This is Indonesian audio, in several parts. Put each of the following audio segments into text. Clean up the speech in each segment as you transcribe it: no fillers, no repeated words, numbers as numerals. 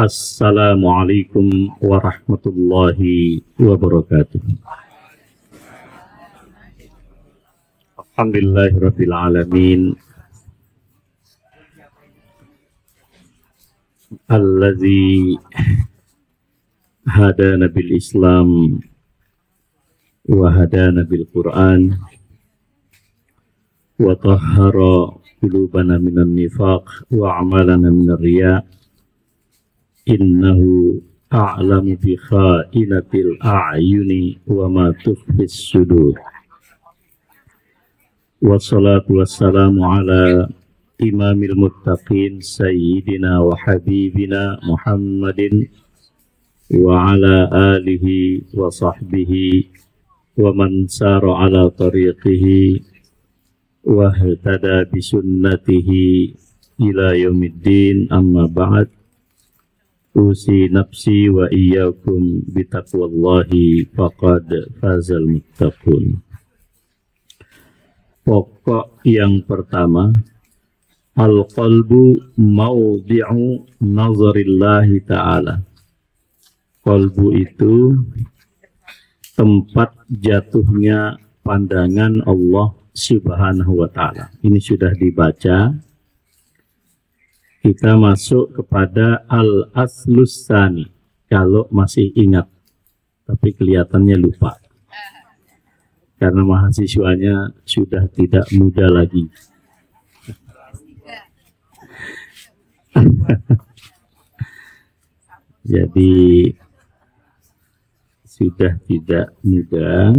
Assalamualaikum warahmatullahi wabarakatuh. Alhamdulillahirabbil alamin. Allazi hadana bil Islam wa hadana bil Quran wa tahhara qulubana minan nifaq wa amalana minar riya. Innahu a'lamu bi kha'inatil a'yuni wa ma tukhfis sudur. Wassalatu wassalamu ala imamil muttaqin sayyidina wa habibina Muhammadin wa ala alihi wa sahbihi wa man sara ala tariqihi wa ihtada bi sunnatihi ila yaumiddin, amma ba'd. Usi nafsi wa iyyakum bitaqwallahi faqad fazal muttaqun. Pokok yang pertama, al-qalbu mawdi'u nazarillahi ta'ala. Qalbu itu tempat jatuhnya pandangan Allah subhanahu wa ta'ala. Ini sudah dibaca. Kita masuk kepada al-aslus tsani, kalau masih ingat, tapi kelihatannya lupa karena mahasiswanya sudah tidak muda lagi. Jadi sudah tidak muda,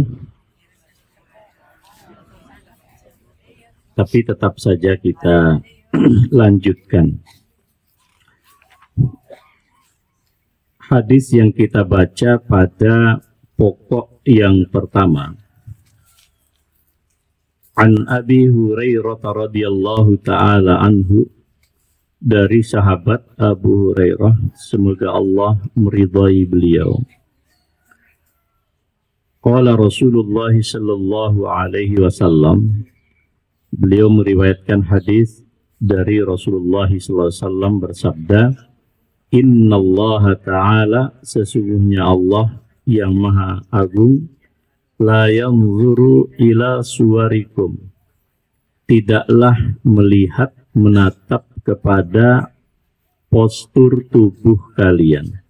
tapi tetap saja kita lanjutkan. Hadis yang kita baca pada pokok yang pertama. An Abi Hurairah radhiyallahu taala anhu, dari sahabat Abu Hurairah, semoga Allah meridai beliau. Qala Rasulullah sallallahu alaihi wasallam, beliau meriwayatkan hadis dari Rasulullah sallallahu alaihi wasallam bersabda, Innallaha ta'ala, sesungguhnya Allah yang maha agung, la yanzuru ila suwarikum, tidaklah melihat menatap kepada postur tubuh kalian,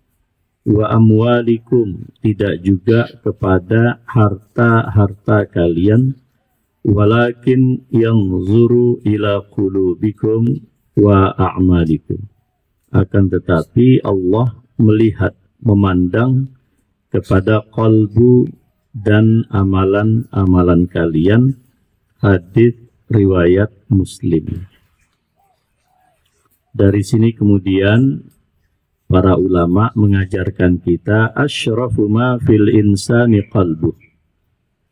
wa amwalikum, tidak juga kepada harta-harta kalian, walakin yanzuru ila qulubikum wa a'malikum, akan tetapi Allah melihat, memandang kepada qalbu dan amalan-amalan kalian. Hadis riwayat Muslim. Dari sini kemudian para ulama mengajarkan kita asyrafu ma fil insani qalbu,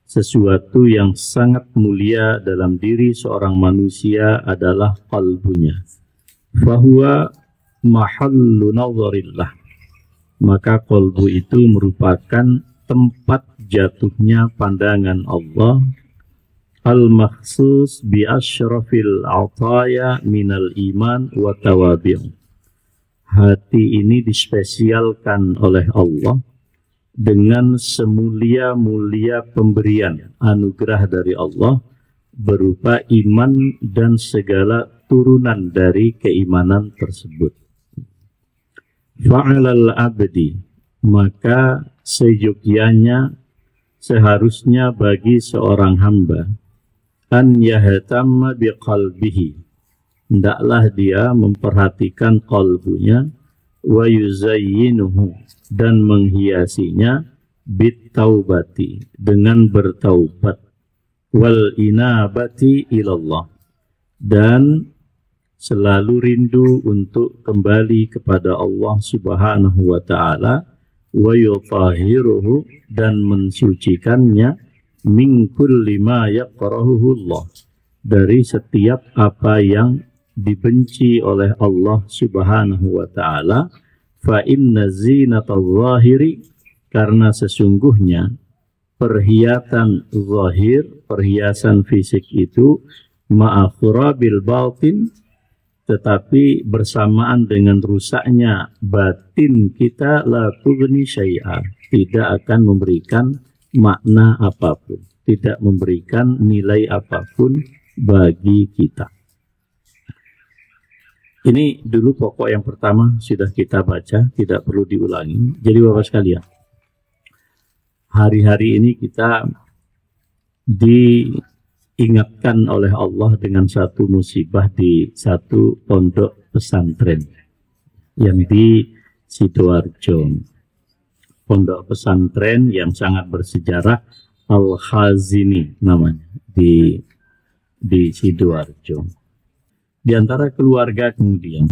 sesuatu yang sangat mulia dalam diri seorang manusia adalah qalbunya. Fahuwa mahallu nadharillah, maka qalbu itu merupakan tempat jatuhnya pandangan Allah, al-makhsus bi asyrafil ataya minal iman wa tawabi'. Hati ini dispesialkan oleh Allah dengan semulia-mulia pemberian anugerah dari Allah berupa iman dan segala turunan dari keimanan tersebut. Fa'alal abdi, maka seyogyanya, seharusnya bagi seorang hamba, an yahtamma biqalbihi, hendaklah dia memperhatikan qalbunya, wa yuzayyinuhu, dan menghiasinya, bitaubati, dengan bertaubat, wal inabati ilallah, dan selalu rindu untuk kembali kepada Allah subhanahu wa ta'ala, wa yutahhiruhu, dan mensucikannya, min kulli ma yakrahuhu Allah, dari setiap apa yang dibenci oleh Allah subhanahu wa ta'ala. Fa inna zinatal zahiri, karena sesungguhnya perhiasan zahir, perhiasan fisik itu, ma'akhurabil batin, tetapi bersamaan dengan rusaknya batin kita, la tughni syai'a, tidak akan memberikan makna apapun, tidak memberikan nilai apapun bagi kita. Ini dulu pokok yang pertama sudah kita baca, tidak perlu diulangi. Jadi Bapak sekalian, hari-hari ini kita diingatkan oleh Allah dengan satu musibah di satu pondok pesantren yang di Sidoarjo. Pondok pesantren yang sangat bersejarah, Al-Khazini namanya, di Sidoarjo. Di antara keluarga kemudian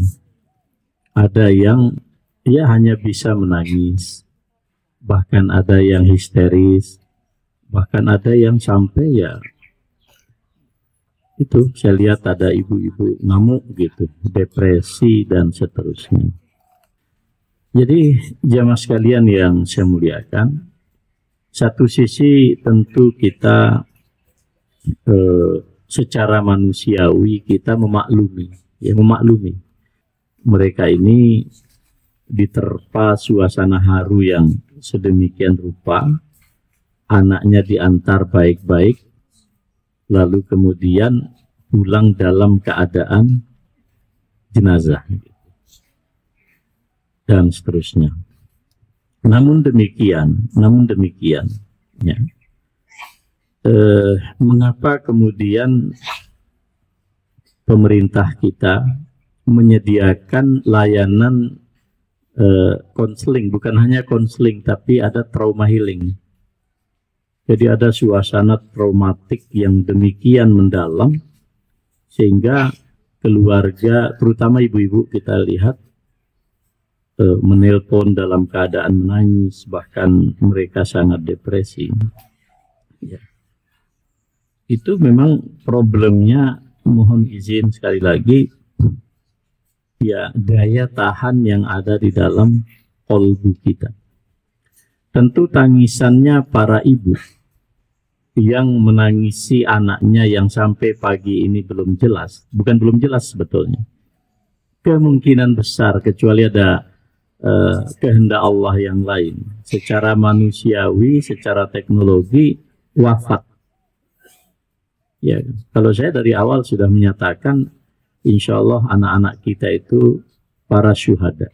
ada yang ya hanya bisa menangis, bahkan ada yang histeris, bahkan ada yang sampai ya itu saya lihat ada ibu-ibu ngamuk gitu, depresi dan seterusnya. Jadi jamaah sekalian yang saya muliakan, satu sisi tentu kita secara manusiawi kita memaklumi mereka ini diterpa suasana haru yang sedemikian rupa, anaknya diantar baik-baik, lalu kemudian pulang dalam keadaan jenazah dan seterusnya. Namun demikian ya, mengapa kemudian pemerintah kita menyediakan layanan konseling, bukan hanya konseling tapi ada trauma healing. Jadi ada suasana traumatik yang demikian mendalam sehingga keluarga, terutama ibu-ibu, kita lihat menelpon dalam keadaan menangis, bahkan mereka sangat depresi. Ya. Itu memang problemnya, mohon izin sekali lagi, ya daya tahan yang ada di dalam kolbu kita. Tentu tangisannya para ibu yang menangisi anaknya yang sampai pagi ini belum jelas, bukan belum jelas sebetulnya. Kemungkinan besar, kecuali ada kehendak Allah yang lain, secara manusiawi, secara teknologi, wafat. Ya, kalau saya dari awal sudah menyatakan, insya Allah anak-anak kita itu para syuhada.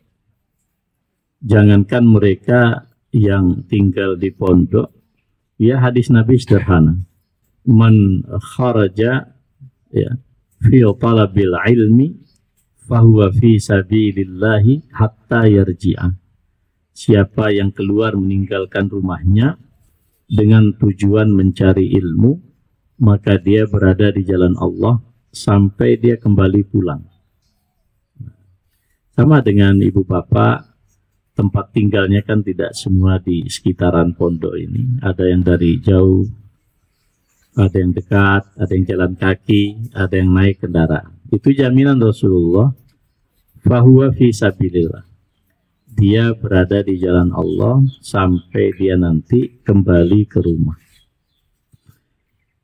Jangankan mereka yang tinggal di pondok, ya hadis Nabi sederhana. Man kharaja ya, fi talabil ilmi fahuwa fi sabilillahi hatta yarji'a. Siapa yang keluar meninggalkan rumahnya dengan tujuan mencari ilmu, maka dia berada di jalan Allah sampai dia kembali pulang. Sama dengan ibu bapak, tempat tinggalnya kan tidak semua di sekitaran pondok ini. Ada yang dari jauh, ada yang dekat, ada yang jalan kaki, ada yang naik kendaraan. Itu jaminan Rasulullah, fahuwa fi sabilillah. Dia berada di jalan Allah sampai dia nanti kembali ke rumah.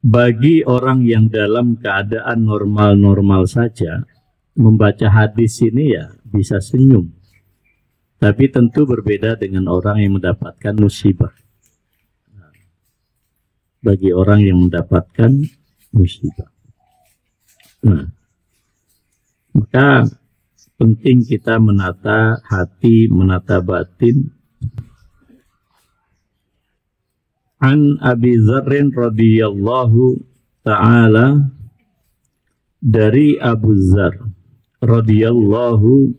Bagi orang yang dalam keadaan normal-normal saja, membaca hadis ini ya bisa senyum. Tapi tentu berbeda dengan orang yang mendapatkan musibah. Bagi orang yang mendapatkan musibah. Nah, maka penting kita menata hati, menata batin. An Abi Dzarrin radhiyallahu ta'ala, dari Abu Dzar radhiyallahu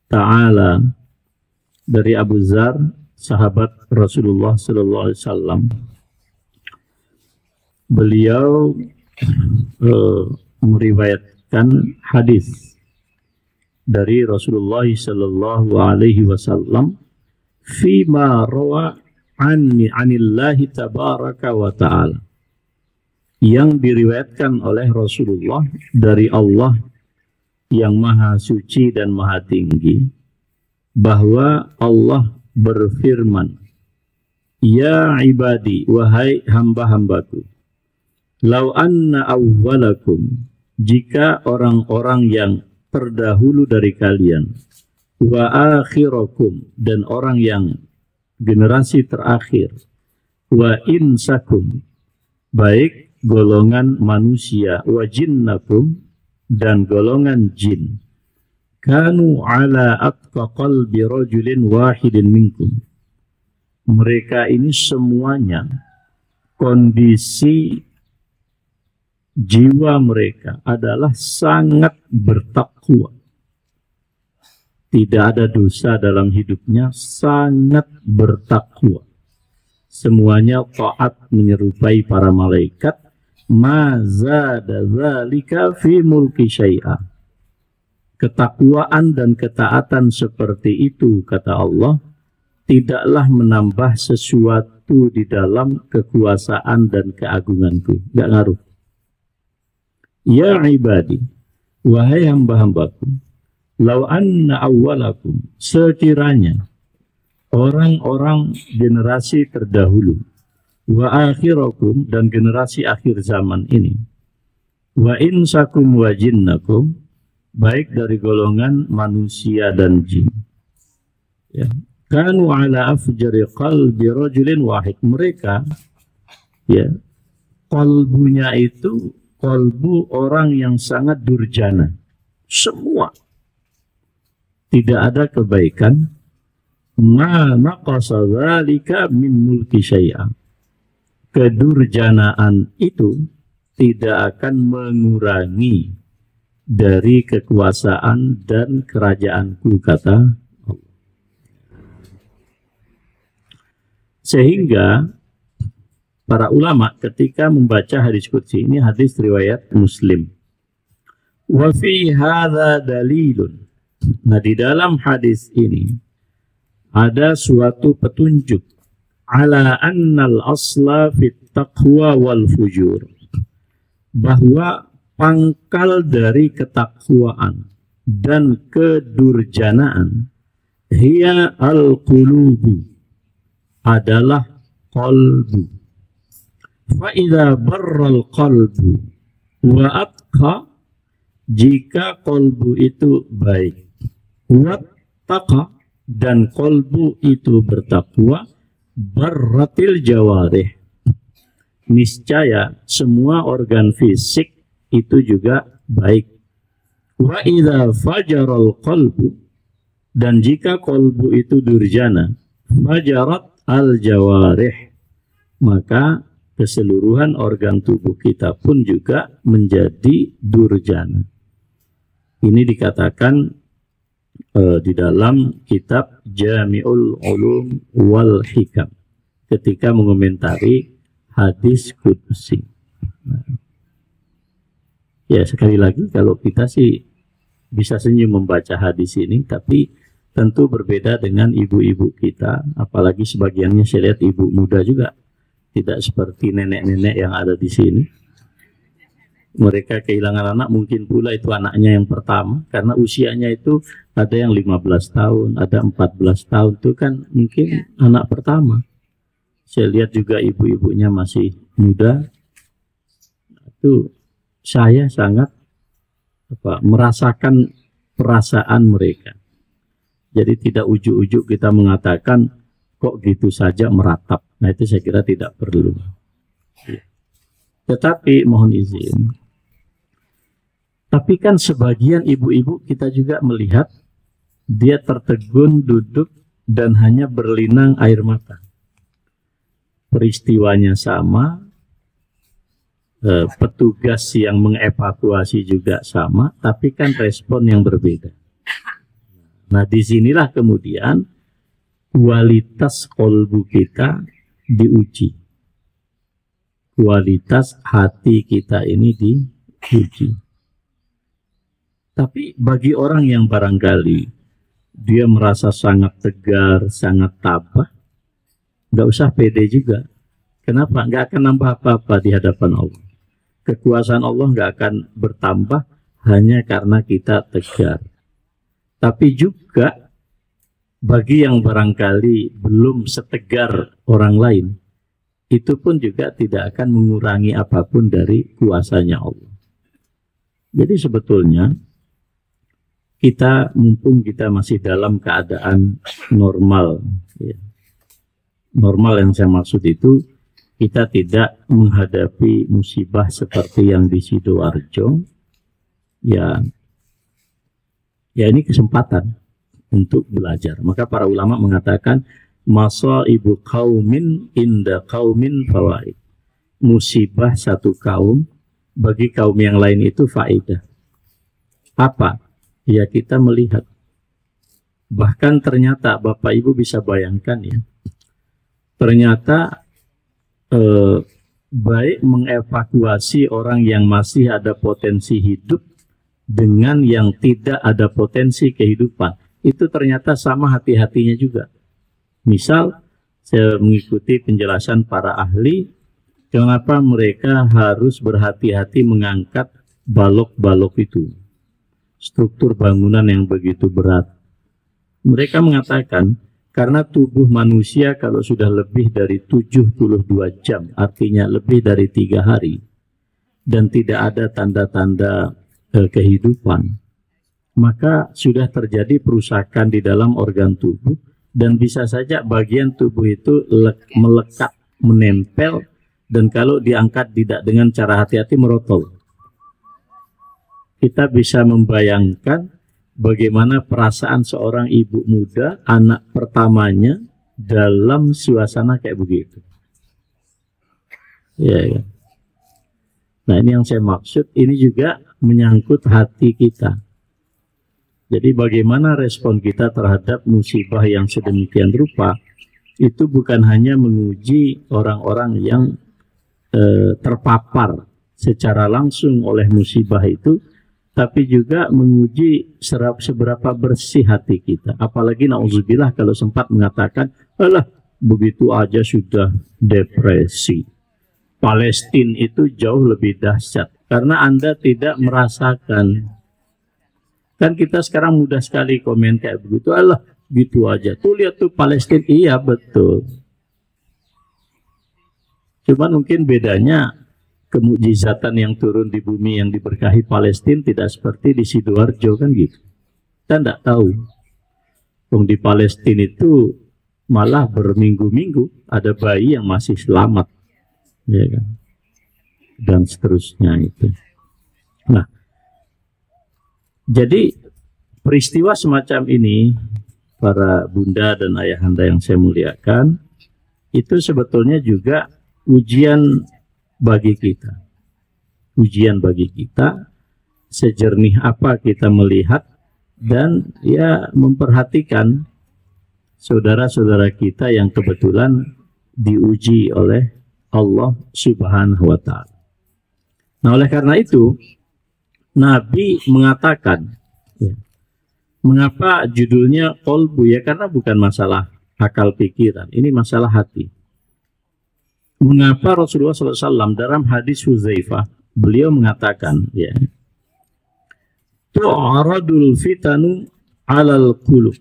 ta'ala, dari Abu Dzar, sahabat Rasulullah sallallahu alaihi wasallam. Beliau meriwayatkan hadis dari Rasulullah sallallahu alaihi wasallam, fima rawa anillahi tabaraka wa ta'ala, yang diriwayatkan oleh Rasulullah dari Allah yang maha suci dan maha tinggi, bahwa Allah berfirman, ya ibadi, wahai hamba-hambaku, lau anna awwalakum, jika orang-orang yang terdahulu dari kalian, wa akhirakum, dan orang yang generasi terakhir, wa insakum, baik golongan manusia, wa jinnakum, dan golongan jin, kanu ala atqa qalbi rajulin wahidin minkum. Mereka ini semuanya kondisi jiwa mereka adalah sangat bertakwa. Tidak ada dosa dalam hidupnya, sangat bertakwa. Semuanya taat menyerupai para malaikat. Ma zada dzalika fi mulki syai'a. Ketakwaan dan ketaatan seperti itu, kata Allah, tidaklah menambah sesuatu di dalam kekuasaan dan keagunganku. Gak ngaruh. Ya ibadi, wahai hamba-hambaku, lau anna awwalakum, sekiranya orang-orang generasi terdahulu, wa akhirakum, dan generasi akhir zaman ini, wa insakum wa jinnakum, baik dari golongan manusia dan jin, ya, kanu ala afjari qalbi rajulin wahid. Mereka, ya, qalbunya itu qalbu orang yang sangat durjana. Semua tidak ada kebaikan. Ma naqasa dzalika min mulki syai'a. Kedurjanaan itu tidak akan mengurangi dari kekuasaan dan kerajaanku, kata Allah. Sehingga para ulama ketika membaca hadis qudsi ini, hadis riwayat Muslim, wa fi hadza dalilun. Nah, di dalam hadis ini ada suatu petunjuk ala annal asla fit taqwa wal fujur, bahwa pangkal dari ketakwaan dan kedurjanaan hiya al-qulubu, adalah qalbu. Fa idza barral qalbu wa atqa, jika qalbu itu baik, wa taqa, dan qalbu itu bertakwa, barratil jawarih, niscaya semua organ fisik itu juga baik. Wa idza fajaral qalbu, dan jika qalbu itu durjana, fajarat al jawarih, maka keseluruhan organ tubuh kita pun juga menjadi durjana. Ini dikatakan di dalam kitab Jami'ul Ulum wal Hikam ketika mengomentari hadis qudsi. Ya, sekali lagi, kalau kita sih bisa senyum membaca hadis ini, tapi tentu berbeda dengan ibu-ibu kita, apalagi sebagiannya saya lihat ibu muda juga, tidak seperti nenek-nenek yang ada di sini. Mereka kehilangan anak, mungkin pula itu anaknya yang pertama, karena usianya itu ada yang 15 tahun, ada 14 tahun, itu kan mungkin anak pertama. Saya lihat juga ibu-ibunya masih muda. Itu saya sangat merasakan perasaan mereka. Jadi tidak ujuk-ujuk kita mengatakan kok gitu saja meratap. Nah, itu saya kira tidak perlu. Tetapi mohon izin, tapi kan sebagian ibu-ibu kita juga melihat dia tertegun duduk dan hanya berlinang air mata. Peristiwanya sama, petugas yang mengevakuasi juga sama, tapi kan respon yang berbeda. Nah, disinilah kemudian kualitas kolbu kita diuji. Kualitas hati kita ini diuji. Tapi bagi orang yang barangkali dia merasa sangat tegar, sangat tabah, nggak usah pede juga. Kenapa? Nggak akan nambah apa-apa di hadapan Allah. Kekuasaan Allah nggak akan bertambah hanya karena kita tegar. Tapi juga bagi yang barangkali belum setegar orang lain, itu pun juga tidak akan mengurangi apapun dari kuasanya Allah. Jadi sebetulnya kita mumpung kita masih dalam keadaan normal, ya. Normal yang saya maksud itu kita tidak menghadapi musibah seperti yang di Sidoarjo, ya ini kesempatan untuk belajar. Maka para ulama mengatakan masaibu qaumin inda qaumin fawaid. Musibah satu kaum bagi kaum yang lain itu faedah. Apa? Ya kita melihat. Bahkan ternyata Bapak Ibu bisa bayangkan ya. Ternyata baik mengevakuasi orang yang masih ada potensi hidup dengan yang tidak ada potensi kehidupan. Itu ternyata sama hati-hatinya juga. Misal, saya mengikuti penjelasan para ahli, kenapa mereka harus berhati-hati mengangkat balok-balok itu. Struktur bangunan yang begitu berat. Mereka mengatakan, karena tubuh manusia kalau sudah lebih dari 72 jam, artinya lebih dari 3 hari, dan tidak ada tanda-tanda kehidupan, maka sudah terjadi perusakan di dalam organ tubuh, dan bisa saja bagian tubuh itu melekat, menempel, dan kalau diangkat tidak dengan cara hati-hati merotol. Kita bisa membayangkan bagaimana perasaan seorang ibu muda, anak pertamanya, dalam suasana kayak begitu. Ya. Nah ini yang saya maksud, ini juga menyangkut hati kita. Jadi bagaimana respon kita terhadap musibah yang sedemikian rupa, itu bukan hanya menguji orang-orang yang terpapar secara langsung oleh musibah itu, tapi juga menguji seberapa bersih hati kita. Apalagi na'udzubillah kalau sempat mengatakan, alah begitu aja sudah depresi. Palestina itu jauh lebih dahsyat, karena Anda tidak merasakan. Kan kita sekarang mudah sekali komen kayak begitu, alah gitu aja. Tuh lihat tuh Palestina, iya betul. Cuman mungkin bedanya kemujizatan yang turun di bumi yang diberkahi Palestina tidak seperti di Sidoarjo kan gitu. Kita tidak tahu. Di Palestina itu malah berminggu-minggu ada bayi yang masih selamat, ya kan? Dan seterusnya itu. Nah, jadi peristiwa semacam ini, para bunda dan ayahanda yang saya muliakan, itu sebetulnya juga ujian bagi kita. Ujian bagi kita, sejernih apa kita melihat dan ya memperhatikan saudara-saudara kita yang kebetulan diuji oleh Allah Subhanahu wa ta'ala. Nah, oleh karena itu Nabi mengatakan, ya, mengapa judulnya qalbu? Ya karena bukan masalah akal pikiran, ini masalah hati. Mengapa Rasulullah SAW dalam hadis Hudzaifah beliau mengatakan, ya, tu'aradul fitanu alal qulub.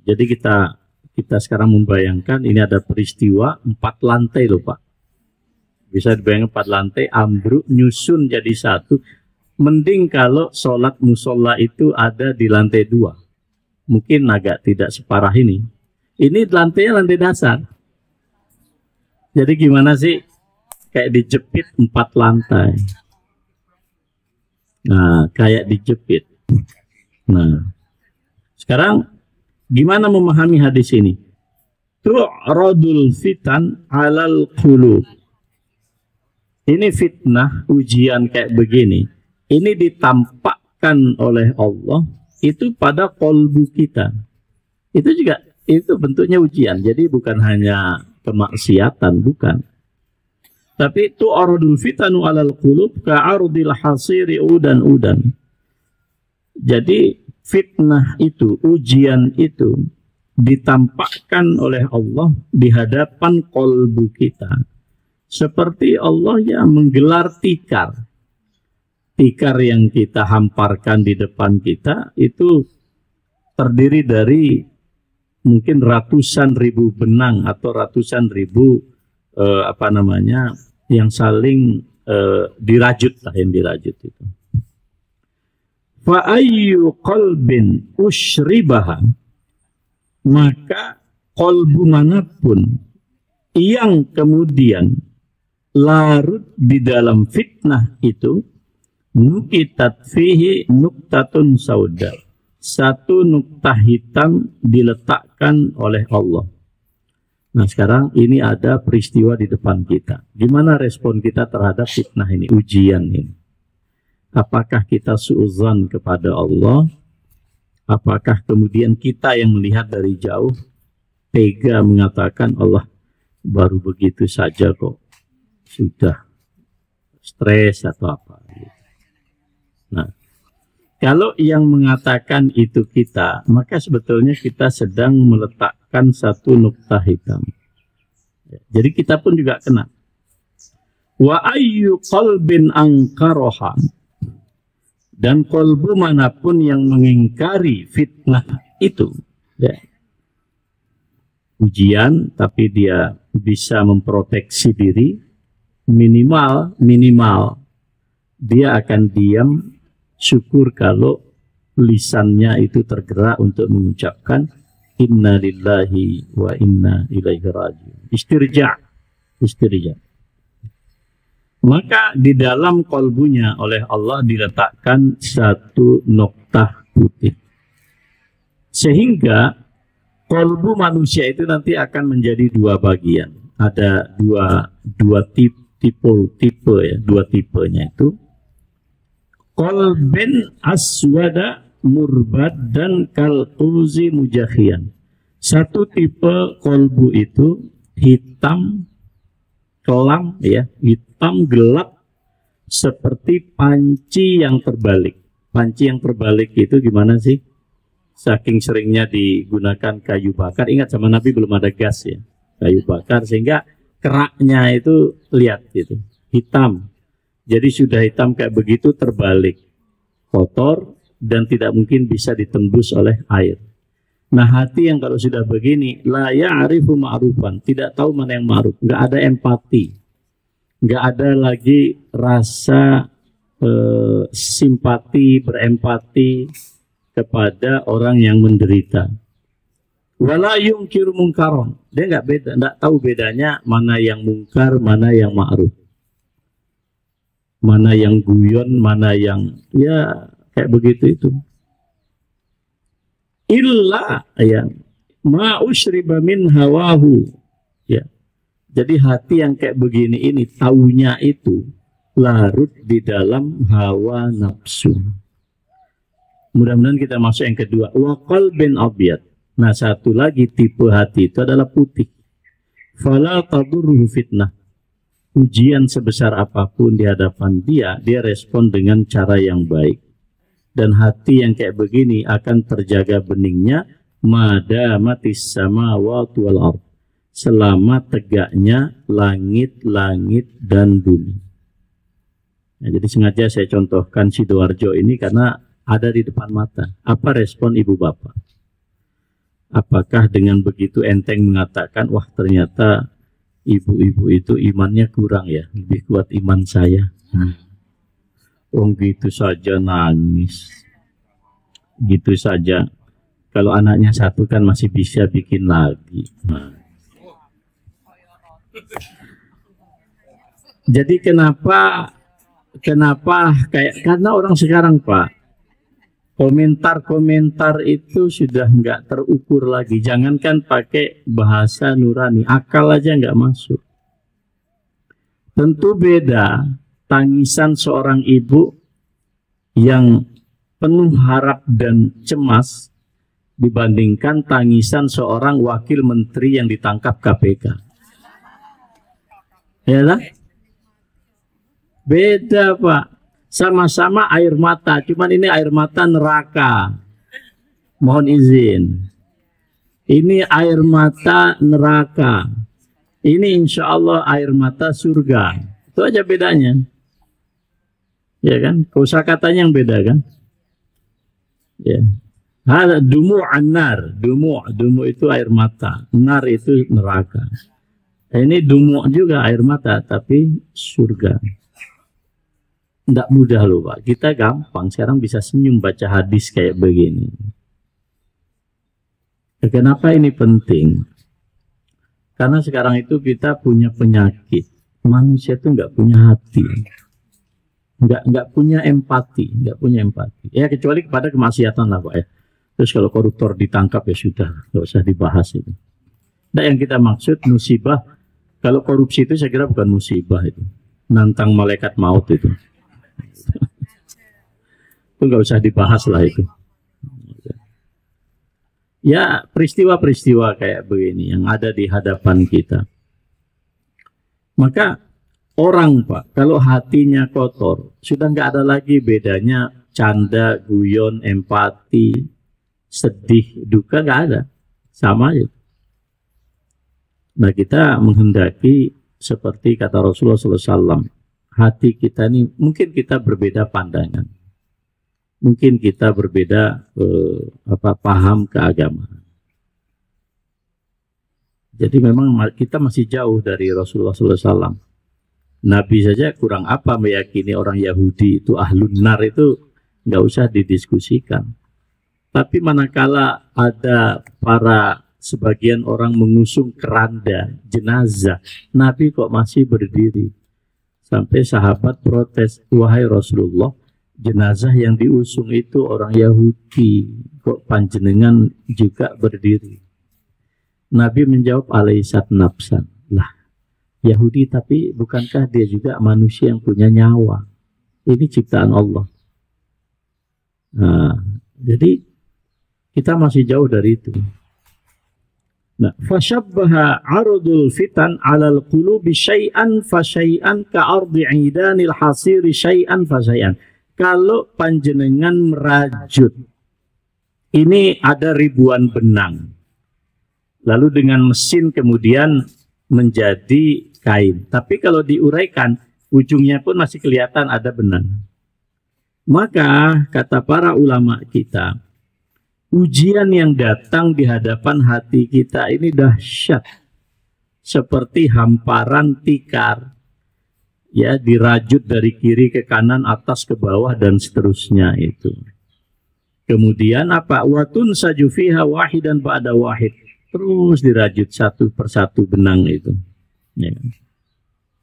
Jadi kita sekarang membayangkan ini ada peristiwa 4 lantai loh Pak. Bisa dibayangkan 4 lantai ambruk nyusun jadi satu. Mending kalau sholat musola itu ada di lantai 2. Mungkin agak tidak separah ini. Ini lantainya lantai dasar. Jadi gimana sih? Kayak dijepit 4 lantai. Nah, kayak dijepit. Nah, sekarang gimana memahami hadis ini? Tu'radul fitan alal qulub. Ini fitnah, ujian kayak begini. Ini ditampakkan oleh Allah itu pada qalbu kita. Itu juga, itu bentuknya ujian. Jadi bukan hanya kemaksiatan, bukan. Tapi tu'aradul fitanu alal qulub ka'ardil hasiri udan-udan. Jadi fitnah itu, ujian itu ditampakkan oleh Allah di hadapan qalbu kita. Seperti Allah yang menggelar tikar. Tikar yang kita hamparkan di depan kita itu terdiri dari mungkin ratusan ribu benang atau ratusan ribu yang saling dirajut lah, yang dirajut itu. Fa ayyu qalbin usyribaha, maka kolbu manapun yang kemudian larut di dalam fitnah itu, nukitat fihi nuktatun sauda, satu nuktah hitam diletakkan oleh Allah. Nah sekarang ini ada peristiwa di depan kita. Gimana respon kita terhadap fitnah ini, ujian ini? Apakah kita suudzon kepada Allah? Apakah kemudian kita yang melihat dari jauh tega mengatakan Allah baru begitu saja kok sudah stres atau apa? Nah, kalau yang mengatakan itu kita, maka sebetulnya kita sedang meletakkan satu nukta hitam. Jadi kita pun juga kena. Wa ayyu qalbin angkaroha, dan kolbu manapun yang mengingkari fitnah itu, ya, ujian, tapi dia bisa memproteksi diri, minimal dia akan diam. Syukur kalau lisannya itu tergerak untuk mengucapkan inna lillahi wa inna ilaihi raji'un. Istirja. Maka di dalam kolbunya oleh Allah diletakkan satu noktah putih. Sehingga kolbu manusia itu nanti akan menjadi dua bagian. Ada dua tipe ya, dua tipenya itu. Kolben aswada murbad dan kalquzi mujahian. Satu tipe kolbu itu hitam kelam ya, hitam gelap seperti panci yang terbalik. Panci yang terbalik itu gimana sih? Saking seringnya digunakan kayu bakar. Ingat zaman Nabi belum ada gas ya, kayu bakar, sehingga keraknya itu lihat gitu, hitam. Jadi sudah hitam kayak begitu terbalik, kotor dan tidak mungkin bisa ditembus oleh air. Nah hati yang kalau sudah begini, la ya'rifu ma'rufan, tidak tahu mana yang ma'ruf, nggak ada empati, nggak ada lagi rasa simpati, berempati kepada orang yang menderita. Wala yungkiru mungkaron, dia nggak tahu bedanya mana yang mungkar, mana yang ma'ruf, mana yang guyon, mana yang ya kayak begitu itu. Illa ya ma usyriba min hawahu ya. Jadi hati yang kayak begini ini taunya itu larut di dalam hawa nafsu. Mudah-mudahan kita masuk yang kedua, wa qalbin abyad. Nah satu lagi tipe hati itu adalah putih. Fala tadurruhu fitnah. Ujian sebesar apapun di hadapan dia respon dengan cara yang baik. Dan hati yang kayak begini akan terjaga beningnya madamatis samawati wal ardh, selama tegaknya langit-langit dan bumi. Nah, jadi sengaja saya contohkan Sidoarjo ini karena ada di depan mata. Apa respon ibu bapak? Apakah dengan begitu enteng mengatakan, wah ternyata ibu-ibu itu imannya kurang ya, lebih kuat iman saya. Gitu saja nangis, gitu saja. Kalau anaknya satu kan masih bisa bikin lagi. Jadi kenapa karena orang sekarang Pak, komentar-komentar itu sudah nggak terukur lagi. Jangankan pakai bahasa nurani, akal aja nggak masuk. Tentu beda tangisan seorang ibu yang penuh harap dan cemas dibandingkan tangisan seorang wakil menteri yang ditangkap KPK. Ya lah? Beda Pak. Sama-sama air mata, cuman ini air mata neraka. Mohon izin. Ini air mata neraka. Ini insya Allah air mata surga. Itu aja bedanya. Ya kan? Kosakatanya yang beda kan? Ya. Hal dumu an-nar, dumu itu air mata, nar itu neraka. Ini dumu juga air mata tapi surga. Nggak mudah loh Pak. Kita gampang sekarang bisa senyum baca hadis kayak begini. Kenapa ini penting? Karena sekarang itu kita punya penyakit. Manusia itu nggak punya hati, nggak punya empati, nggak punya empati. Ya kecuali kepada kemaksiatan lah Pak ya. Terus kalau koruptor ditangkap ya sudah, nggak usah dibahas itu. Nah yang kita maksud musibah, kalau korupsi itu saya kira bukan musibah itu, nantang malaikat maut itu. Itu nggak usah dibahas lah itu. Ya peristiwa-peristiwa kayak begini yang ada di hadapan kita. Maka orang Pak, kalau hatinya kotor, sudah nggak ada lagi bedanya canda, guyon, empati, sedih, duka, nggak ada. Sama aja. Nah kita menghendaki seperti kata Rasulullah SAW, hati kita ini mungkin kita berbeda pandangan. Mungkin kita berbeda paham keagamaan. Jadi memang kita masih jauh dari Rasulullah SAW. Nabi saja kurang apa meyakini orang Yahudi itu ahlun nar itu nggak usah didiskusikan. Tapi manakala ada para sebagian orang mengusung keranda jenazah, Nabi kok masih berdiri. Sampai sahabat protes, wahai Rasulullah, jenazah yang diusung itu orang Yahudi, kok panjenengan juga berdiri? Nabi menjawab alaisat nafsan. Lah, Yahudi tapi bukankah dia juga manusia yang punya nyawa? Ini ciptaan Allah. Nah, jadi kita masih jauh dari itu. Nah, fashabbaha arudul fitan alal qulubi syai'an fa syai'an ka'ardi 'idanil hasiri syai'an fa syai'an. Kalau panjenengan merajut, ini ada ribuan benang. Lalu dengan mesin kemudian menjadi kain. Tapi kalau diuraikan, ujungnya pun masih kelihatan ada benang. Maka kata para ulama kita, ujian yang datang di hadapan hati kita ini dahsyat. Seperti hamparan tikar. Ya, dirajut dari kiri ke kanan, atas ke bawah, dan seterusnya itu. Kemudian apa? Watun sajufiha wahidan ba'da wahid. Terus dirajut satu persatu benang itu. Ya.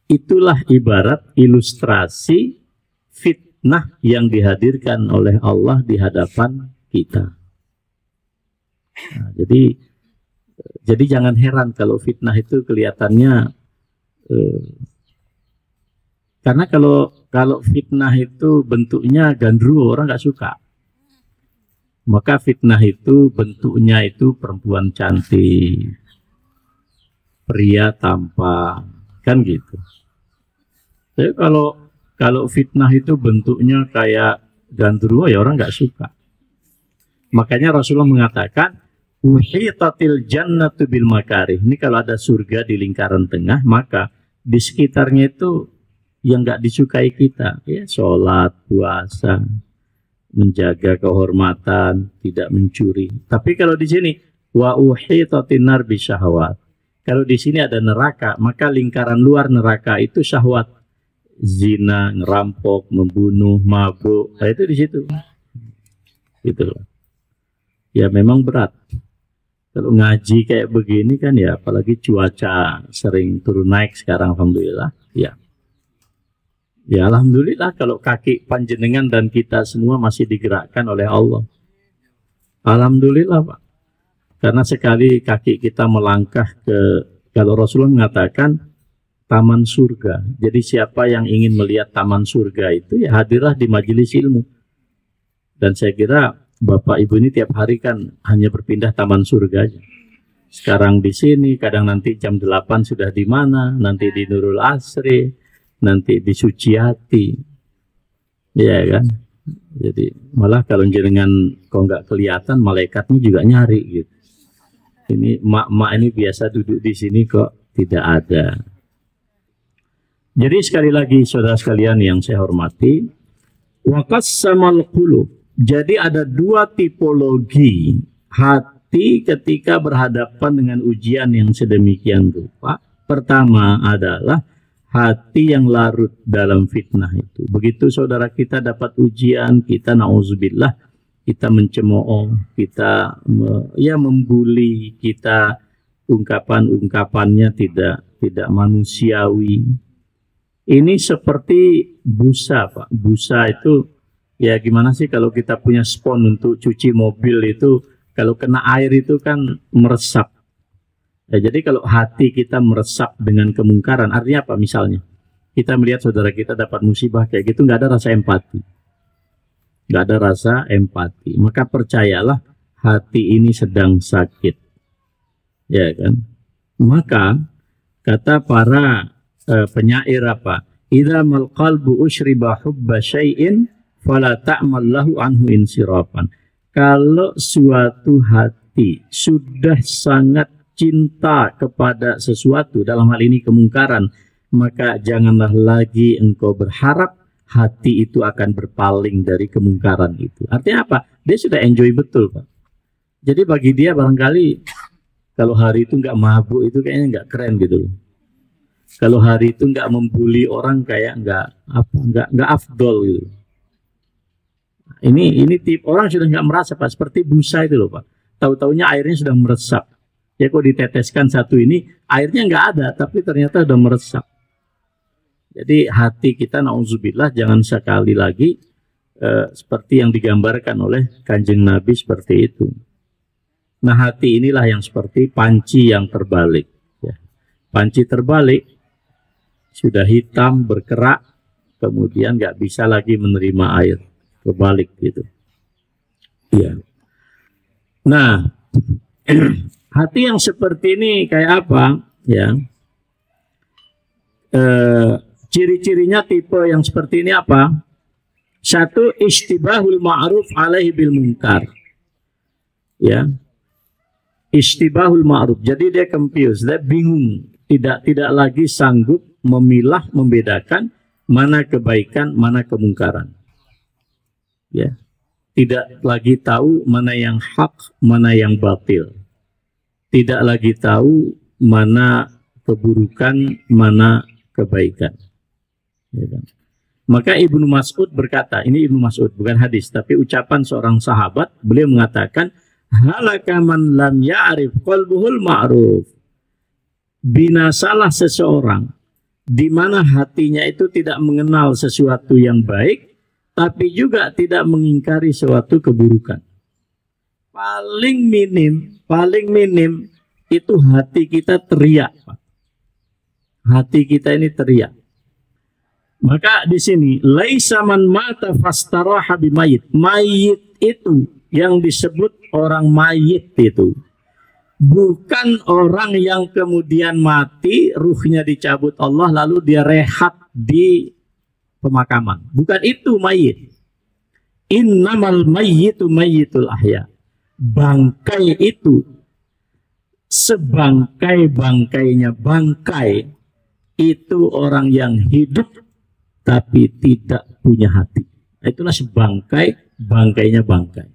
Itulah ibarat ilustrasi fitnah yang dihadirkan oleh Allah di hadapan kita. Nah, jadi jangan heran kalau fitnah itu kelihatannya karena kalau fitnah itu bentuknya gandruwo, orang nggak suka. Maka fitnah itu bentuknya itu perempuan cantik, pria tampan, kan gitu. Tapi kalau fitnah itu bentuknya kayak gandruwo, ya orang nggak suka. Makanya Rasulullah mengatakan, uhitatil jannatu bil makarih. Ini kalau ada surga di lingkaran tengah, maka di sekitarnya itu yang nggak disukai kita, ya sholat, puasa, menjaga kehormatan, tidak mencuri. Tapi kalau di sini wa uhitatin nar bisyahwat. Kalau di sini ada neraka, maka lingkaran luar neraka itu syahwat, zina, ngerampok, membunuh, mabuk. Nah, itu di situ. Gitu loh. Ya memang berat. Kalau ngaji kayak begini kan ya, apalagi cuaca sering turun naik sekarang, alhamdulillah. Ya. Ya alhamdulillah kalau kaki panjenengan dan kita semua masih digerakkan oleh Allah. Alhamdulillah Pak. Karena sekali kaki kita melangkah kalau Rasulullah mengatakan taman surga. Jadi siapa yang ingin melihat taman surga itu ya hadirlah di majelis ilmu. Dan saya kira Bapak Ibu ini tiap hari kan hanya berpindah taman surga aja. Sekarang di sini, kadang nanti jam 8 sudah di mana, nanti di Nurul Asri, nanti di Suciati, ya kan. Jadi malah kalau jenengan kok nggak kelihatan, malaikatnya juga nyari gitu. Ini mak-mak ini biasa duduk di sini kok tidak ada. Jadi sekali lagi saudara sekalian yang saya hormati, waqassamal qulub. Jadi ada dua tipologi hati ketika berhadapan dengan ujian yang sedemikian rupa. Pertama adalah hati yang larut dalam fitnah itu. Begitu saudara kita dapat ujian, kita na'udzubillah, kita mencemooh, kita membuli, kita ungkapan-ungkapannya tidak manusiawi. Ini seperti busa, Pak. Busa itu ya gimana sih kalau kita punya spons untuk cuci mobil itu, kalau kena air itu kan meresap. Ya, jadi kalau hati kita meresap dengan kemungkaran, artinya apa? Misalnya kita melihat saudara kita dapat musibah kayak gitu, nggak ada rasa empati. Nggak ada rasa empati. Maka percayalah, hati ini sedang sakit. Ya kan? Maka kata para penyair apa? Idza mal qalbu ushriba hubba syai'in fala ta'mal lahu anhu insirapan. Kalau suatu hati sudah sangat cinta kepada sesuatu, dalam hal ini kemungkaran, maka janganlah lagi engkau berharap hati itu akan berpaling dari kemungkaran itu. Artinya apa? Dia sudah enjoy betul, Pak. Jadi bagi dia barangkali kalau hari itu nggak mabuk itu kayaknya nggak keren gitu loh. Kalau hari itu nggak membuli orang kayak nggak afdol gitu. Ini tip orang sudah nggak merasa, Pak, seperti busa itu loh, Pak. Tahu-taunya airnya sudah meresap. Ya kok diteteskan satu ini, airnya nggak ada, tapi ternyata sudah meresap. Jadi hati kita, na'udzubillah, jangan sekali lagi seperti yang digambarkan oleh Kanjeng Nabi seperti itu. Nah, hati inilah yang seperti panci yang terbalik. Ya. Panci terbalik, sudah hitam, berkerak, kemudian nggak bisa lagi menerima air. Kebalik gitu. Ya. Nah, hati yang seperti ini kayak apa? Ya, ciri-cirinya tipe yang seperti ini apa? Satu, istibahul ma'ruf alaihi bil munkar. Ya, istibahul ma'ruf. Jadi dia confused, dia bingung, tidak lagi sanggup memilah, membedakan mana kebaikan, mana kemungkaran. Ya, tidak lagi tahu mana yang hak, mana yang batil. Tidak lagi tahu mana keburukan, mana kebaikan. Ya kan? Maka Ibnu Mas'ud berkata, ini Ibnu Mas'ud bukan hadis, tapi ucapan seorang sahabat, beliau mengatakan, halaka man lam ya'rif qalbuhul ma'ruf. Binasalah seseorang di mana hatinya itu tidak mengenal sesuatu yang baik, tapi juga tidak mengingkari suatu keburukan. Paling minim itu hati kita teriak, Pak. Hati kita ini teriak. Maka di sini laisa man mata fastaraha bimayit. Mayit itu yang disebut orang mayit itu bukan orang yang kemudian mati, ruhnya dicabut Allah lalu dia rehat di pemakaman. Bukan itu mayit. Innamal mayyitu mayyitul ahya. Bangkai itu sebangkai-bangkainya bangkai itu orang yang hidup tapi tidak punya hati. Itulah sebangkai-bangkainya bangkai.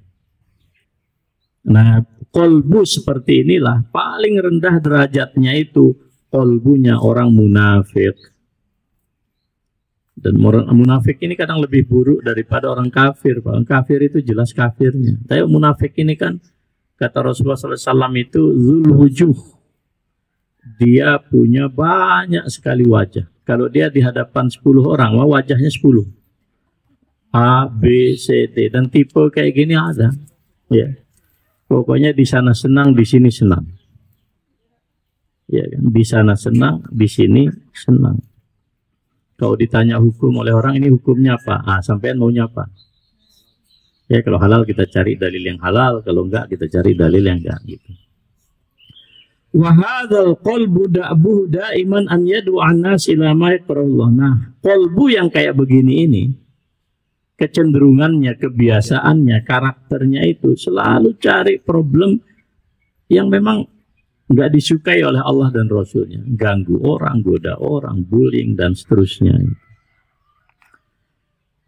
Nah, kolbu seperti inilah paling rendah derajatnya itu kolbunya orang munafik. Dan orang munafik ini kadang lebih buruk daripada orang kafir. Orang kafir itu jelas kafirnya. Tapi munafik ini kan kata Rasulullah SAW itu zulwujuh. Dia punya banyak sekali wajah. Kalau dia di hadapan 10 orang, wajahnya 10. A, B, C, D. Dan tipe kayak gini ada. Ya. Pokoknya di sana senang, di sini senang. Ya kan? Di sana senang, di sini senang. Kalau ditanya hukum oleh orang, ini hukumnya apa? Ah, sampean maunya apa? Ya, kalau halal kita cari dalil yang halal, kalau enggak kita cari dalil yang enggak gitu. Wa hadzal qalbu da'buhu da'iman an yad'u an-nas ila ma yakrahullah. Nah, qalbu yang kayak begini ini kecenderungannya, kebiasaannya, karakternya itu selalu cari problem yang memang nggak disukai oleh Allah dan Rasulnya. Ganggu orang, goda orang, bullying, dan seterusnya.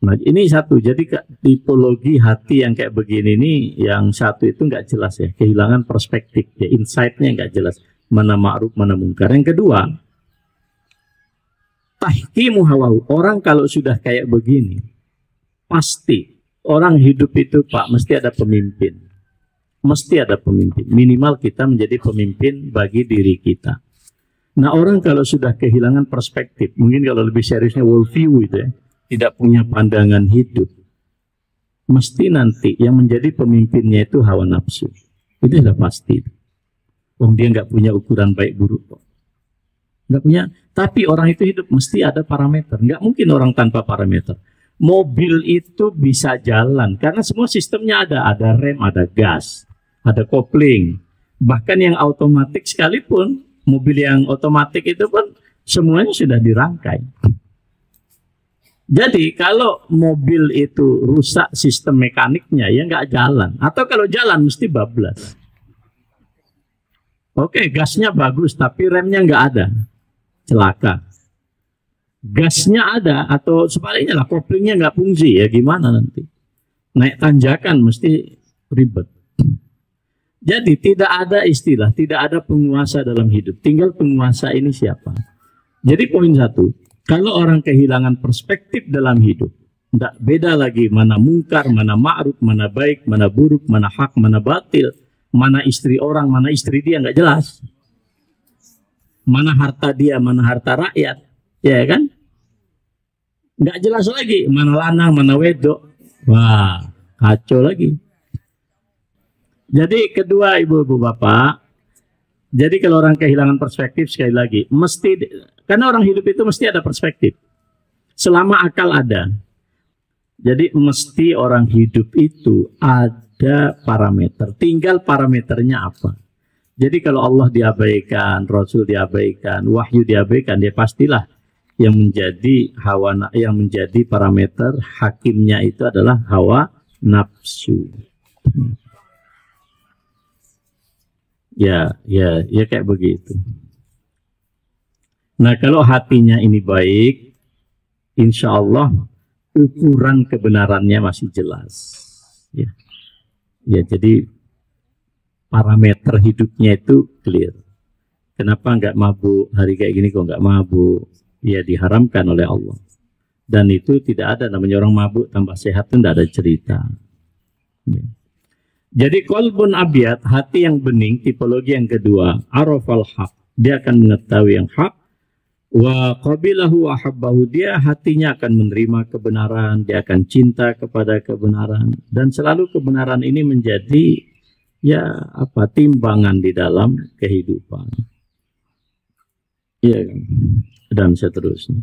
Nah, ini satu. Jadi tipologi hati yang kayak begini ini, yang satu itu nggak jelas ya. Kehilangan perspektif, ya, insight-nya nggak jelas. Mana ma'ruf, mana mungkar. Yang kedua, tahkimu hawahu. Orang kalau sudah kayak begini, pasti orang hidup itu Pak, mesti ada pemimpin. Mesti ada pemimpin. Minimal kita menjadi pemimpin bagi diri kita. Nah, orang kalau sudah kehilangan perspektif, mungkin kalau lebih seriusnya worldview itu ya, tidak punya pandangan hidup, mesti nanti yang menjadi pemimpinnya itu hawa nafsu. Itu sudah pasti. Dia nggak punya ukuran baik buruk kok. Nggak punya. Tapi orang itu hidup mesti ada parameter. Nggak mungkin orang tanpa parameter. Mobil itu bisa jalan karena semua sistemnya ada rem, ada gas, ada kopling. Bahkan yang otomatis sekalipun, mobil yang otomatis itu pun semuanya sudah dirangkai. Jadi kalau mobil itu rusak sistem mekaniknya ya nggak jalan. Atau kalau jalan mesti bablas. Oke, gasnya bagus tapi remnya nggak ada. Celaka. Gasnya ada atau sebaliknya lah, koplingnya nggak fungsi ya gimana nanti. Naik tanjakan mesti ribet. Jadi tidak ada istilah, tidak ada penguasa dalam hidup. Tinggal penguasa ini siapa. Jadi poin satu, kalau orang kehilangan perspektif dalam hidup, tidak beda lagi mana mungkar, mana ma'ruf, mana baik, mana buruk, mana hak, mana batil, mana istri orang, mana istri dia, nggak jelas. Mana harta dia, mana harta rakyat, ya kan? Nggak jelas lagi, mana lanang, mana wedok. Wah, kacau lagi. Jadi kedua ibu-ibu bapak, jadi kalau orang kehilangan perspektif sekali lagi, mesti, karena orang hidup itu mesti ada perspektif. Selama akal ada. Jadi mesti orang hidup itu ada parameter. Tinggal parameternya apa. Jadi kalau Allah diabaikan, Rasul diabaikan, wahyu diabaikan, dia pastilah yang menjadi yang menjadi parameter hakimnya itu adalah hawa nafsu. Ya kayak begitu. Nah, kalau hatinya ini baik, insya Allah ukuran kebenarannya masih jelas. Ya, jadi parameter hidupnya itu clear. Kenapa nggak mabuk hari kayak gini kok nggak mabuk? Ya diharamkan oleh Allah. Dan itu tidak ada namanya orang mabuk tambah sehat, itu tidak ada cerita. Ya. Jadi qalbun abyad, hati yang bening, tipologi yang kedua, arafal haq, dia akan mengetahui yang hak, wa qabilahu wa habbahu, dia hatinya akan menerima kebenaran, dia akan cinta kepada kebenaran, dan selalu kebenaran ini menjadi timbangan di dalam kehidupan. Iya, dan seterusnya.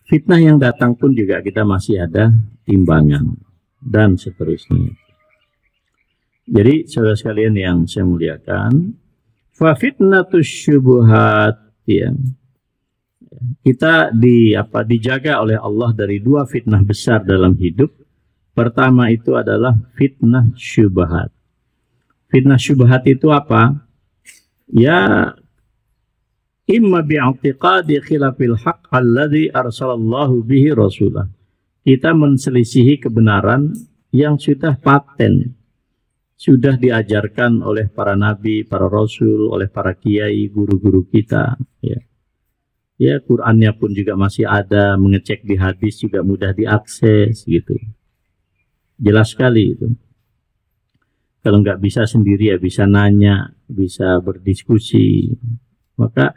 Fitnah yang datang pun juga kita masih ada timbangan dan seterusnya. Jadi saudara sekalian yang saya muliakan, fa fitnatus syubuhat, ya. Kita dijaga oleh Allah dari dua fitnah besar dalam hidup. Pertama itu adalah fitnah syubhat. Fitnah syubhat itu apa? Ya, imma bi'atiqadi khilafil haqq alladhi arsalallahu bihi rasulah. Kita menselisihi kebenaran yang sudah paten, sudah diajarkan oleh para nabi, para rasul, oleh para kiai, guru-guru kita. Ya, Qur'annya pun juga masih ada, mengecek di hadis juga mudah diakses gitu. Jelas sekali itu. Kalau nggak bisa sendiri ya bisa nanya, bisa berdiskusi. Maka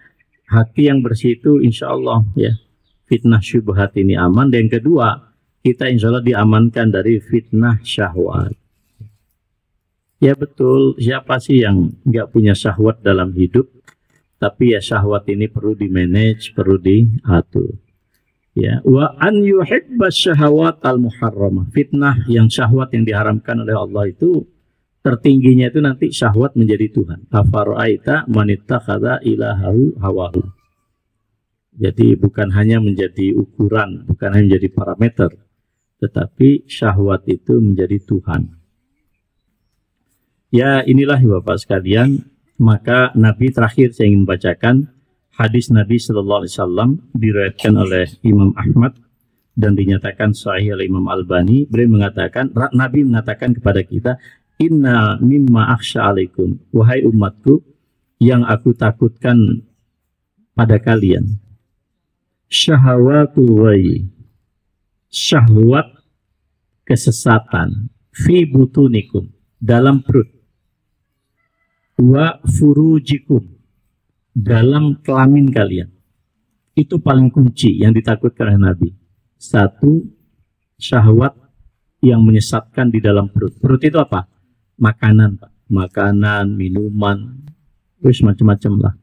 hati yang bersih itu insya Allah ya fitnah syubhat ini aman. Dan yang kedua, kita insya Allah diamankan dari fitnah syahwat. Ya betul, siapa sih yang nggak punya syahwat dalam hidup? Tapi ya syahwat ini perlu di-manage, perlu diatur. Ya, wa an yuhibbas syahawat al-muharramah. Fitnah yang syahwat yang diharamkan oleh Allah itu tertingginya itu nanti syahwat menjadi Tuhan. Afara'aita man ittakhadha ilahahu hawahu. Jadi bukan hanya menjadi ukuran, bukan hanya menjadi parameter, tetapi syahwat itu menjadi Tuhan. Ya inilah Bapak sekalian, maka Nabi terakhir saya ingin bacakan hadis Nabi Sallallahu Alaihi Wasallam diriwayatkan oleh Imam Ahmad dan dinyatakan sahih oleh Imam Albani. Beliau mengatakan, Nabi mengatakan kepada kita, inna mimma akhsha alaikum, wahai umatku, yang aku takutkan pada kalian, Syahawatul ghayyi, syahwat kesesatan, fi butunikum, dalam perut, wa furujikum, dalam kelamin kalian. Itu paling kunci yang ditakutkan oleh Nabi. Satu, syahwat yang menyesatkan di dalam perut. Perut itu apa? Makanan, Pak. Makanan, minuman, terus macam-macam lah.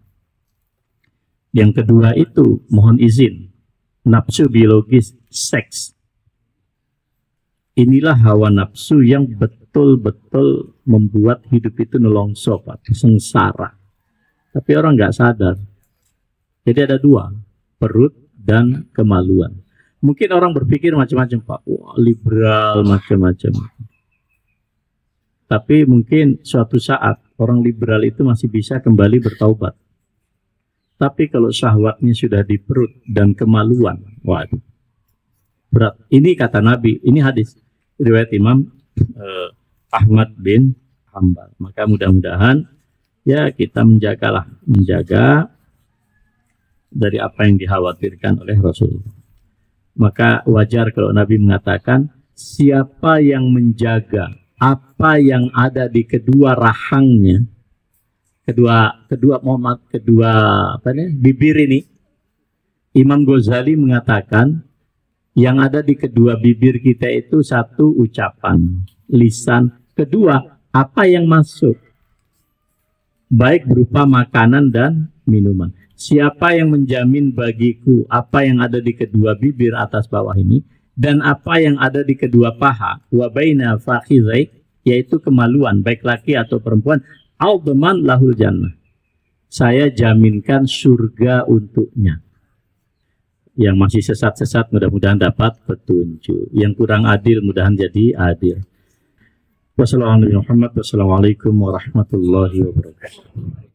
Yang kedua itu, mohon izin, nafsu biologis, seks. Inilah hawa nafsu yang betul-betul membuat hidup itu nelongso, Pak, sengsara. Tapi orang nggak sadar. Jadi ada dua, perut dan kemaluan. Mungkin orang berpikir macam-macam, Pak. Wah, liberal, macam-macam. Tapi mungkin suatu saat orang liberal itu masih bisa kembali bertaubat. Tapi kalau syahwatnya sudah di perut dan kemaluan, waduh, berat. Ini kata Nabi, ini hadis riwayat Imam Ahmad bin Hanbal. Maka mudah-mudahan ya kita menjaga dari apa yang dikhawatirkan oleh Rasulullah. Maka wajar kalau Nabi mengatakan, siapa yang menjaga apa yang ada di kedua rahangnya, kedua bibir ini. Imam Ghazali mengatakan yang ada di kedua bibir kita itu satu, ucapan lisan, kedua apa yang masuk, baik berupa makanan dan minuman. Siapa yang menjamin bagiku apa yang ada di kedua bibir atas bawah ini dan apa yang ada di kedua paha, wa baina fakhidhai, yaitu kemaluan baik laki atau perempuan, al-dhaman lahul jannah, saya jaminkan surga untuknya. Yang masih sesat-sesat mudah-mudahan dapat petunjuk, yang kurang adil mudah-mudahan jadi adil. Wassalamualaikum warahmatullahi wabarakatuh.